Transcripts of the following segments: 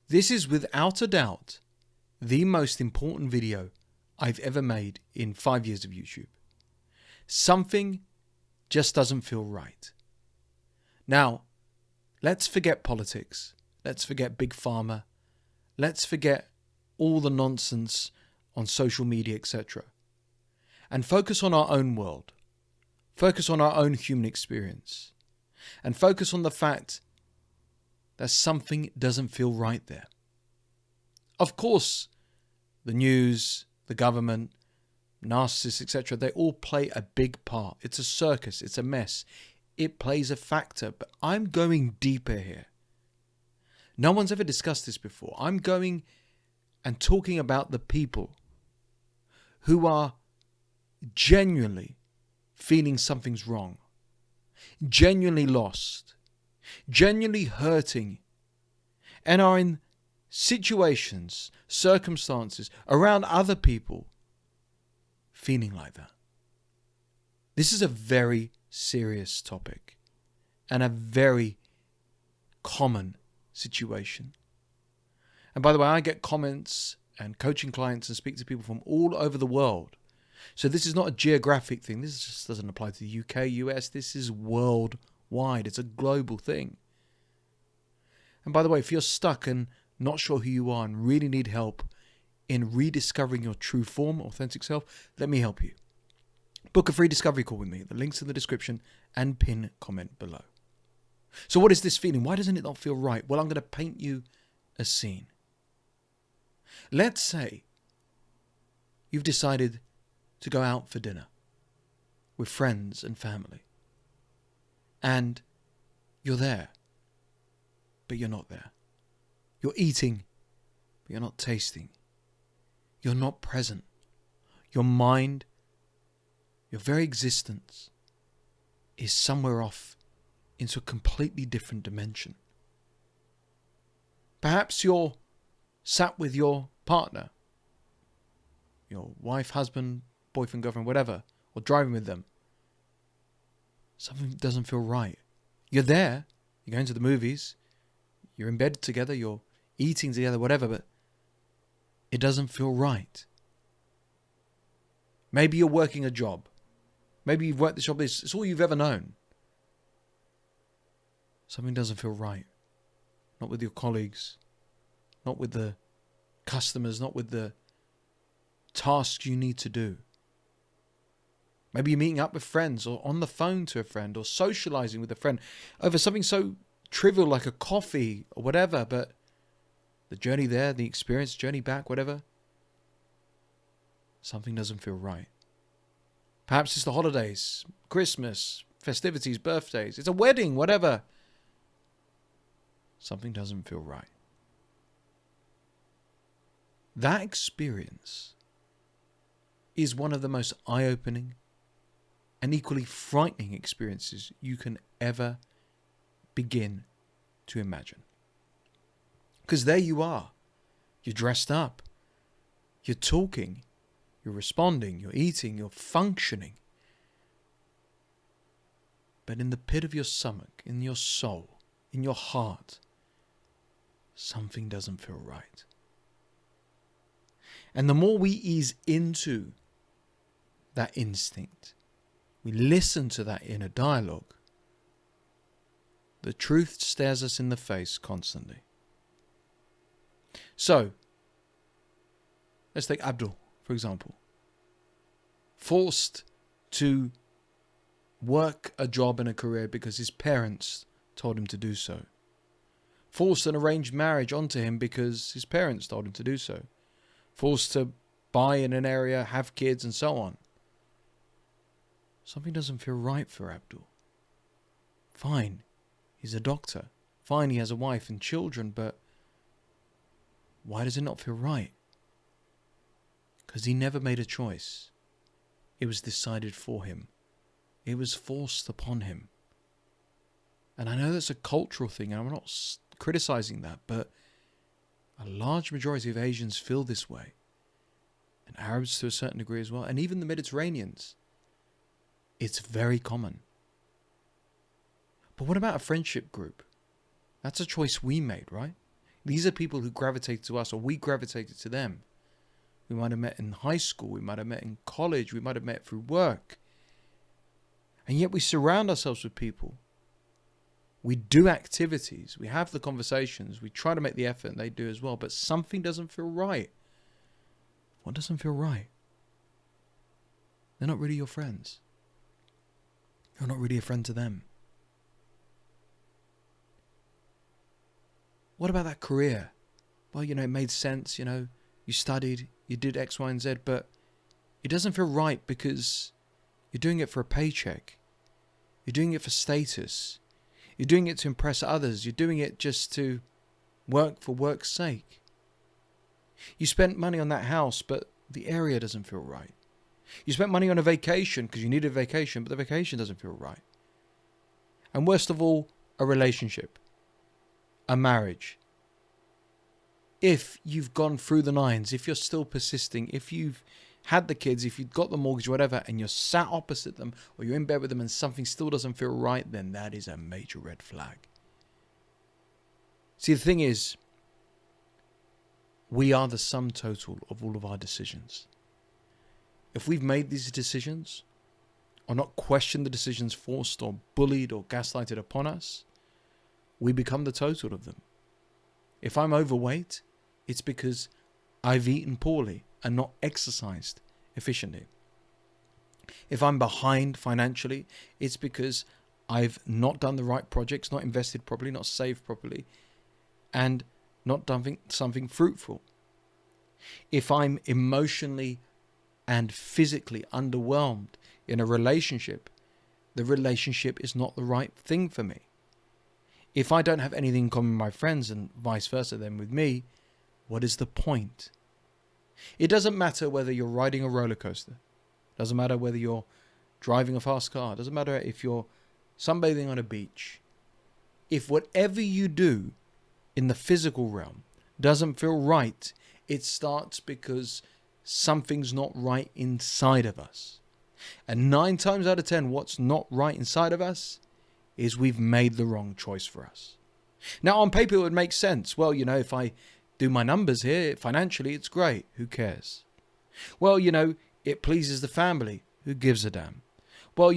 This is without a doubt the most important video I've ever made in 5 years of YouTube. Something just doesn't feel right. Now, let's forget politics. Let's forget Big Pharma. Let's forget all the nonsense on social media, etc. And focus on our own world. Focus on our own human experience. And focus on the fact that something doesn't feel right there. Of course, the news, the government, narcissists, etc., they all play a big part. It's a circus. It's a mess. It plays a factor. But I'm going deeper here. No one's ever discussed this before. I'm going and talking about the people who are genuinely feeling something's wrong, genuinely lost, genuinely hurting, and are in situations, circumstances around other people feeling like that. This is a very serious topic and a very common situation. And by the way, I get comments and coaching clients and speak to people from all over the world. So this is not a geographic thing. This just doesn't apply to the UK, US. This is worldwide. It's a global thing. And by the way, if you're stuck and not sure who you are and really need help in rediscovering your true form, authentic self, let me help you. Book a free discovery call with me. The link's in the description and pin comment below. So what is this feeling? Why doesn't it not feel right? Well, I'm going to paint you a scene. Let's say you've decided to go out for dinner with friends and family. And you're there, but you're not there. You're eating, but you're not tasting. You're not present. Your mind, your very existence is somewhere off into a completely different dimension. Perhaps you're sat with your partner, your wife, husband, boyfriend, girlfriend, whatever, or driving with them. Something doesn't feel right. You're there, you're going to the movies, you're in bed together, you're eating together, whatever, but it doesn't feel right. Maybe you're working a job. Maybe you've worked this job, it's all you've ever known. Something doesn't feel right. Not with your colleagues, not with the customers, not with the tasks you need to do. Maybe you're meeting up with friends or on the phone to a friend or socializing with a friend over something so trivial like a coffee or whatever, but the journey there, the experience, journey back, whatever, something doesn't feel right. Perhaps it's the holidays, Christmas, festivities, birthdays, it's a wedding, whatever. Something doesn't feel right. That experience is one of the most eye-opening and equally frightening experiences you can ever begin to imagine. Because there you are. You're dressed up. You're talking. You're responding. You're eating. You're functioning. But in the pit of your stomach, in your soul, in your heart, something doesn't feel right. And the more we ease into that instinct, we listen to that inner dialogue, the truth stares us in the face constantly. So, let's take Abdul, for example. Forced to work a job and a career because his parents told him to do so. Forced an arranged marriage onto him because his parents told him to do so. Forced to buy in an area, have kids, and so on. Something doesn't feel right for Abdul. Fine, he's a doctor. Fine, he has a wife and children, but why does it not feel right? Because he never made a choice. It was decided for him. It was forced upon him. And I know that's a cultural thing, and I'm not criticizing that, but a large majority of Asians feel this way. And Arabs to a certain degree as well. And even the Mediterraneans. It's very common. But what about a friendship group? That's a choice we made, right? These are people who gravitate to us, or we gravitated to them. We might have met in high school, we might have met in college, we might have met through work. And yet we surround ourselves with people. We do activities, we have the conversations, we try to make the effort, and they do as well, but something doesn't feel right. What doesn't feel right? They're not really your friends. You're not really a friend to them. What about that career? Well, it made sense, you studied, you did X, Y, and Z, but it doesn't feel right because you're doing it for a paycheck. You're doing it for status. You're doing it to impress others. You're doing it just to work for work's sake. You spent money on that house, but the area doesn't feel right. You spent money on a vacation because you needed a vacation, but the vacation doesn't feel right. And worst of all, a relationship, a marriage. If you've gone through the nines, if you're still persisting, if you've had the kids, if you've got the mortgage, whatever, and you're sat opposite them or you're in bed with them and something still doesn't feel right, then that is a major red flag. See, the thing is, we are the sum total of all of our decisions. If we've made these decisions, or not questioned the decisions forced or bullied or gaslighted upon us, we become the total of them. If I'm overweight, it's because I've eaten poorly and not exercised efficiently. If I'm behind financially, it's because I've not done the right projects, not invested properly, not saved properly, and not done something fruitful. If I'm emotionally and physically underwhelmed in a relationship, the relationship is not the right thing for me. If I don't have anything in common with my friends and vice versa then with me, what is the point? It doesn't matter whether you're riding a roller coaster. It doesn't matter whether you're driving a fast car. It doesn't matter if you're sunbathing on a beach. If whatever you do in the physical realm doesn't feel right, it starts because something's not right inside of us. And 9 times out of 10, what's not right inside of us is we've made the wrong choice for us. Now, on paper, it would make sense. Well, if I do my numbers here, financially, it's great. Who cares? Well, it pleases the family. Who gives a damn? Well,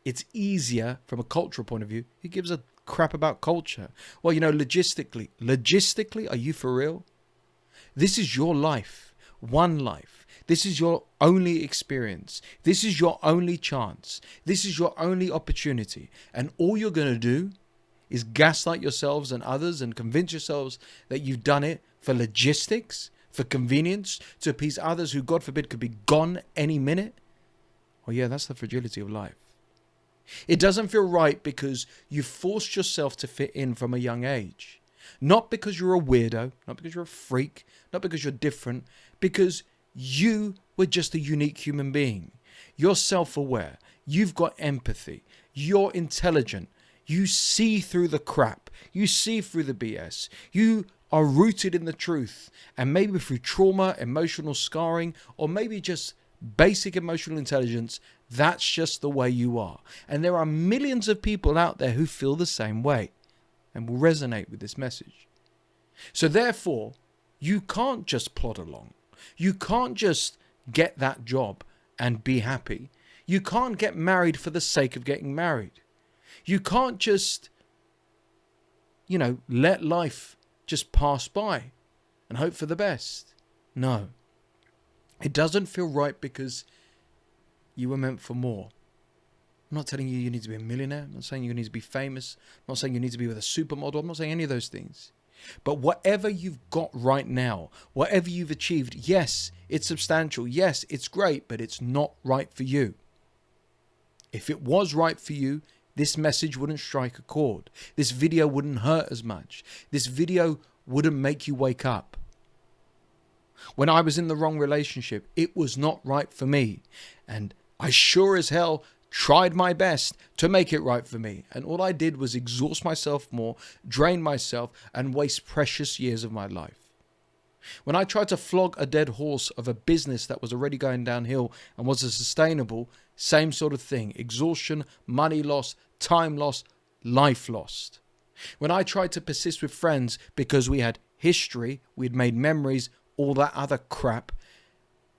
it's easier from a cultural point of view. Who gives a crap about culture? Well, logistically, are you for real? This is your life, one life. This is your only experience. This is your only chance. This is your only opportunity. And all you're going to do is gaslight yourselves and others and convince yourselves that you've done it for logistics, for convenience, to appease others who, God forbid, could be gone any minute. Well, yeah, that's the fragility of life. It doesn't feel right because you forced yourself to fit in from a young age. Not because you're a weirdo, not because you're a freak, not because you're different, because you were just a unique human being. You're self-aware. You've got empathy. You're intelligent. You see through the crap. You see through the BS. You are rooted in the truth. And maybe through trauma, emotional scarring, or maybe just basic emotional intelligence, that's just the way you are. And there are millions of people out there who feel the same way and will resonate with this message. So therefore, you can't just plod along. You can't just get that job and be happy. You can't get married for the sake of getting married. You can't just, let life just pass by and hope for the best. No. It doesn't feel right because you were meant for more. I'm not telling you need to be a millionaire. I'm not saying you need to be famous. I'm not saying you need to be with a supermodel. I'm not saying any of those things. But whatever you've got right now, whatever you've achieved, yes, it's substantial. Yes, it's great, but it's not right for you. If it was right for you, this message wouldn't strike a chord. This video wouldn't hurt as much. This video wouldn't make you wake up. When I was in the wrong relationship, it was not right for me. And I sure as hell tried my best to make it right for me. And all I did was exhaust myself more, drain myself, and waste precious years of my life. When I tried to flog a dead horse of a business that was already going downhill and wasn't sustainable, same sort of thing. Exhaustion, money lost, time lost, life lost. When I tried to persist with friends because we had history, we'd made memories, all that other crap,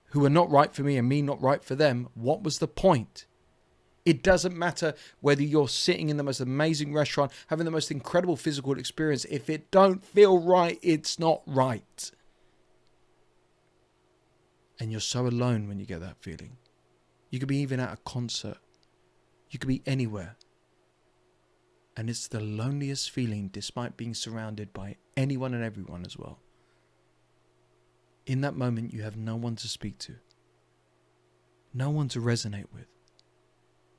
who were not right for me and me not right for them. What was the point? It doesn't matter whether you're sitting in the most amazing restaurant, having the most incredible physical experience. If it don't feel right, it's not right. And you're so alone when you get that feeling. You could be even at a concert. You could be anywhere. And it's the loneliest feeling despite being surrounded by anyone and everyone as well. In that moment, you have no one to speak to. No one to resonate with.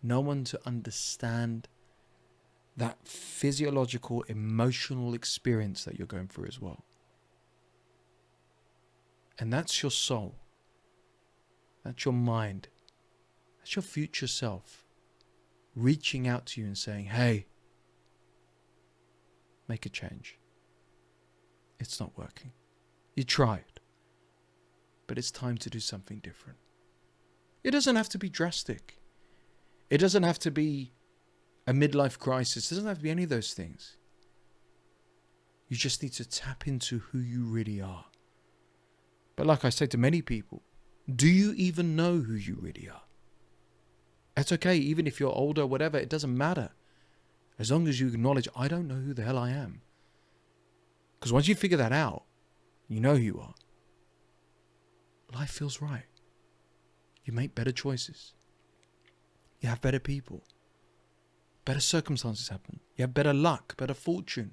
No one to understand that physiological, emotional experience that you're going through as well. And that's your soul. That's your mind. That's your future self reaching out to you and saying, hey, make a change. It's not working. You tried. But it's time to do something different. It doesn't have to be drastic. It doesn't have to be a midlife crisis. It doesn't have to be any of those things. You just need to tap into who you really are. But like I say to many people, do you even know who you really are? That's okay, even if you're older, whatever, it doesn't matter. As long as you acknowledge, I don't know who the hell I am. Because once you figure that out, you know who you are. Life feels right. You make better choices. You have better people. Better circumstances happen. You have better luck, better fortune.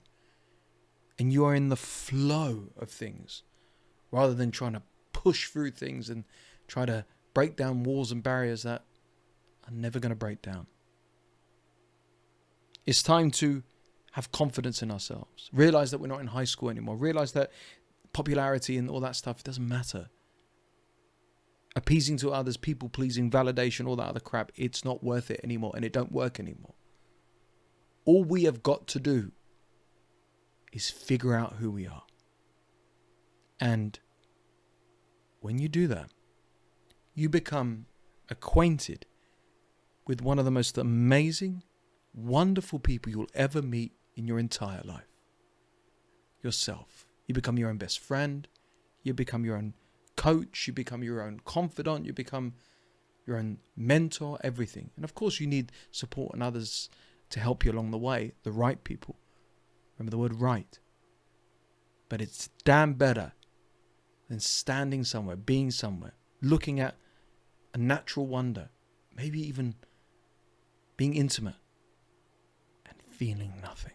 And you are in the flow of things rather than trying to push through things and try to break down walls and barriers that are never going to break down. It's time to have confidence in ourselves. Realize that we're not in high school anymore. Realize that popularity and all that stuff doesn't matter. Appeasing to others, people pleasing, validation, all that other crap, it's not worth it anymore and it don't work anymore. All we have got to do is figure out who we are. And when you do that, you become acquainted with one of the most amazing, wonderful people you'll ever meet in your entire life. Yourself. You become your own best friend. You become your own coach. You become your own confidant. You become your own mentor, everything. And of course you need support and others to help you along the way, the right people. Remember the word right. But it's damn better than standing somewhere, being somewhere, looking at a natural wonder, maybe even being intimate and feeling nothing.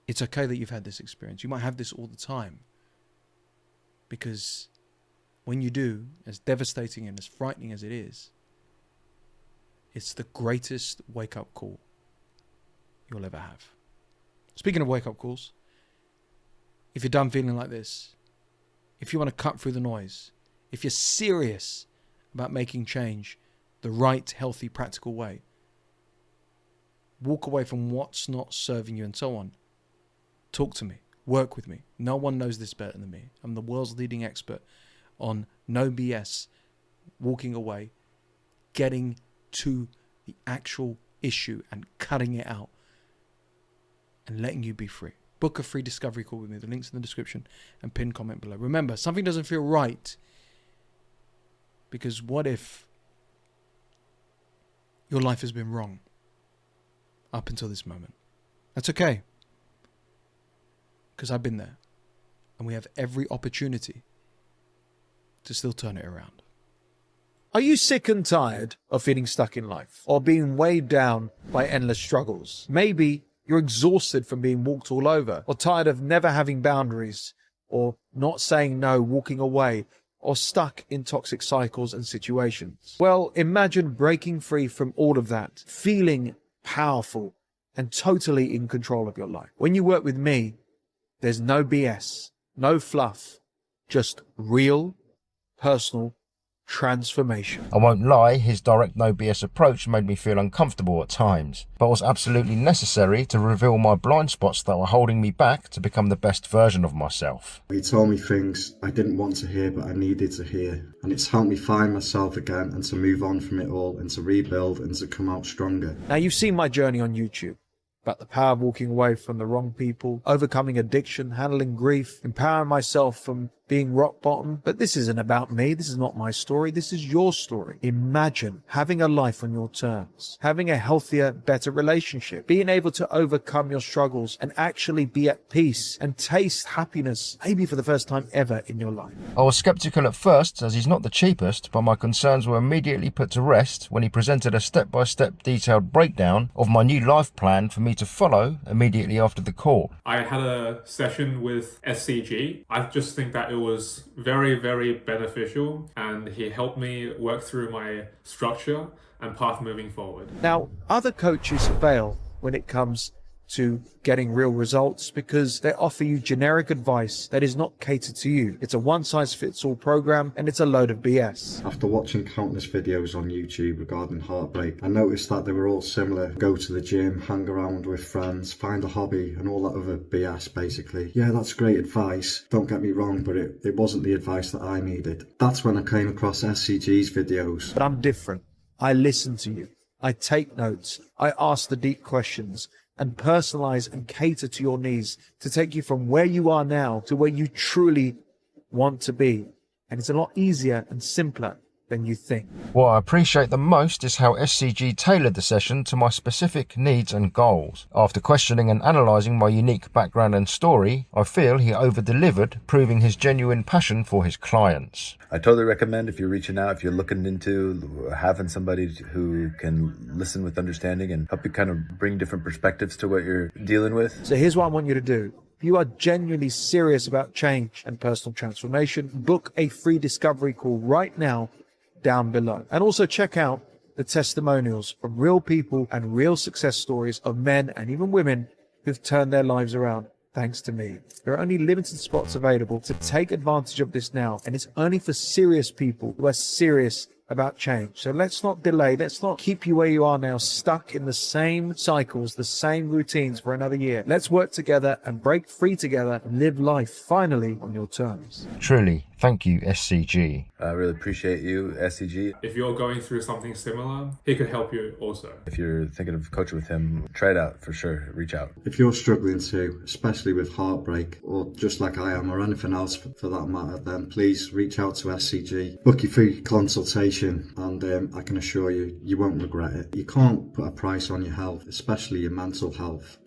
It's okay that you've had this experience. You might have this all the time. Because when you do, as devastating and as frightening as it is, it's the greatest wake-up call you'll ever have. Speaking of wake-up calls, if you're done feeling like this, if you want to cut through the noise, if you're serious about making change the right, healthy, practical way, walk away from what's not serving you and so on, talk to me, work with me. No one knows this better than me. I'm the world's leading expert on no BS, walking away, getting to the actual issue and cutting it out and letting you be free. Book a free discovery call with me. The link's in the description and pinned comment below. Remember, something doesn't feel right because what if your life has been wrong up until this moment? That's okay. Because I've been there. And we have every opportunity to still turn it around. Are you sick and tired of feeling stuck in life or being weighed down by endless struggles? Maybe you're exhausted from being walked all over, or tired of never having boundaries, or not saying no, walking away, or stuck in toxic cycles and situations. Well, imagine breaking free from all of that, feeling powerful and totally in control of your life. When you work with me, there's no BS, no fluff, just real, personal transformation. I won't lie, his direct no BS approach made me feel uncomfortable at times, but was absolutely necessary to reveal my blind spots that were holding me back to become the best version of myself. He told me things I didn't want to hear but I needed to hear, and it's helped me find myself again and to move on from it all and to rebuild and to come out stronger. Now, you've seen my journey on YouTube, about the power of walking away from the wrong people, overcoming addiction, handling grief, empowering myself from being rock bottom. But this isn't about me. This is not my story. This is your story. Imagine having a life on your terms, having a healthier, better relationship, being able to overcome your struggles and actually be at peace and taste happiness, maybe for the first time ever in your life. I was sceptical at first, as he's not the cheapest, but my concerns were immediately put to rest when he presented a step-by-step detailed breakdown of my new life plan for me to follow immediately after the call. I had a session with SCG. I just think that it was very, very beneficial, and he helped me work through my structure and path moving forward. Now, other coaches fail when it comes to getting real results because they offer you generic advice that is not catered to you. It's a one-size-fits-all program, and it's a load of BS. After watching countless videos on YouTube regarding heartbreak, I noticed that they were all similar. Go to the gym, hang around with friends, find a hobby, and all that other BS basically. Yeah, that's great advice, don't get me wrong, but it wasn't the advice that I needed. That's when I came across SCG's videos. But I'm different. I listen to you. I take notes. I ask the deep questions and personalize and cater to your needs to take you from where you are now to where you truly want to be. And it's a lot easier and simpler than you think. What I appreciate the most is how SCG tailored the session to my specific needs and goals. After questioning and analysing my unique background and story, I feel he over-delivered, proving his genuine passion for his clients. I totally recommend, if you're reaching out, if you're looking into having somebody who can listen with understanding and help you kind of bring different perspectives to what you're dealing with. So here's what I want you to do. If you are genuinely serious about change and personal transformation, book a free discovery call right now down below. And also check out the testimonials from real people and real success stories of men and even women who've turned their lives around thanks to me. There are only limited spots available, to take advantage of this now, and it's only for serious people who are serious about change. So let's not delay. Let's not keep you where you are now, stuck in the same cycles, the same routines for another year. Let's work together and break free together and live life finally on your terms. Truly, thank you, SCG. I really appreciate you, SCG. If you're going through something similar, he could help you also. If you're thinking of coaching with him, try it out for sure. Reach out. If you're struggling too, especially with heartbreak, or just like I am, or anything else for that matter, then please reach out to SCG. Book your free consultation, and I can assure you, you won't regret it. You can't put a price on your health, especially your mental health.